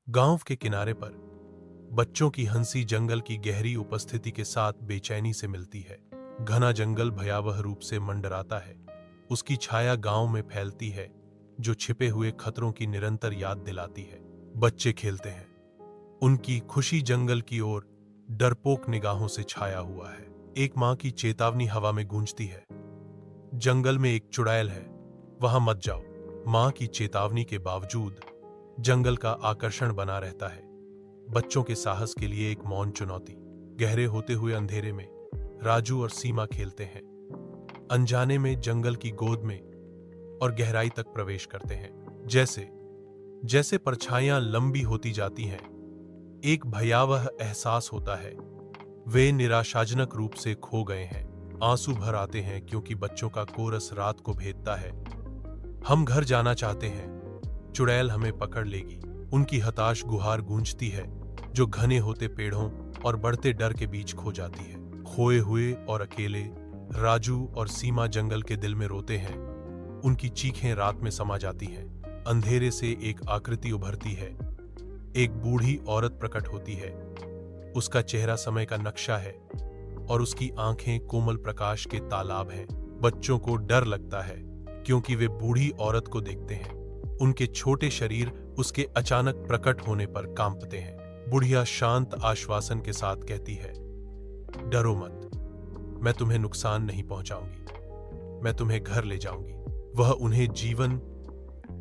गांव के किनारे पर बच्चों की हंसी जंगल की गहरी उपस्थिति के साथ बेचैनी से मिलती है। घना जंगल भयावह रूप से मंडराता है। उसकी छाया गांव में फैलती है, जो छिपे हुए खतरों की निरंतर याद दिलाती है। बच्चे खेलते हैं, उनकी खुशी जंगल की ओर डरपोक निगाहों से छाया हुआ है। एक मां की चेतावनी हवा में गूंजती है। जंगल में एक चुड़ैल है, वहां मत जाओ। मां की चेतावनी के बावजूद जंगल का आकर्षण बना रहता है। बच्चों के साहस के लिए एक मौन चुनौती। गहरे होते हुए अंधेरे में राजू और सीमा खेलते हैं, अनजाने में जंगल की गोद में और गहराई तक प्रवेश करते हैं। जैसे जैसे परछाइयां लंबी होती जाती हैं, एक भयावह एहसास होता है, वे निराशाजनक रूप से खो गए हैं। आंसू भर आते हैं क्योंकि बच्चों का कोरस रात को भेदता है। हम घर जाना चाहते हैं, चुड़ैल हमें पकड़ लेगी। उनकी हताश गुहार गूंजती है, जो घने होते पेड़ों और बढ़ते डर के बीच खो जाती है। खोए हुए और अकेले राजू और सीमा जंगल के दिल में रोते हैं। उनकी चीखें रात में समा जाती हैं। अंधेरे से एक आकृति उभरती है। एक बूढ़ी औरत प्रकट होती है। उसका चेहरा समय का नक्शा है और उसकी आंखें कोमल प्रकाश के तालाब हैं। बच्चों को डर लगता है क्योंकि वे बूढ़ी औरत को देखते हैं। उनके छोटे शरीर उसके अचानक प्रकट होने पर कांपते हैं। बुढ़िया शांत आश्वासन के साथ कहती है, डरो मत, मैं तुम्हें नुकसान नहीं पहुंचाऊंगी, मैं तुम्हें घर ले जाऊंगी। वह उन्हें जीवन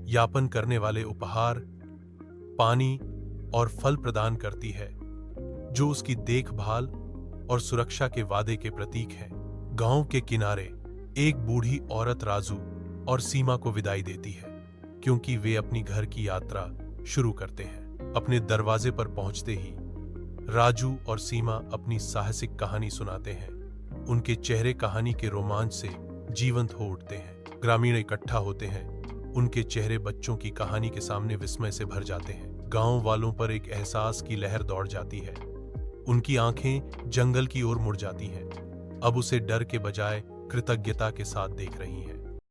यापन करने वाले उपहार, पानी और फल प्रदान करती है, जो उसकी देखभाल और सुरक्षा के वादे के प्रतीक हैं। गांव के किनारे एक बूढ़ी औरत राजू और सीमा को विदाई देती है, क्योंकि वे अपनी घर की यात्रा शुरू करते हैं। अपने दरवाजे पर पहुंचते ही राजू और सीमा अपनी साहसिक कहानी सुनाते हैं। उनके चेहरे कहानी के रोमांच से जीवंत हो उठते हैं। ग्रामीण इकट्ठा होते हैं। उनके चेहरे बच्चों की कहानी के सामने विस्मय से भर जाते हैं। गांव वालों पर एक एहसास की लहर दौड़ जाती है। उनकी आंखें जंगल की ओर मुड़ जाती हैं। अब उसे डर के बजाय कृतज्ञता के साथ देख रही हैं।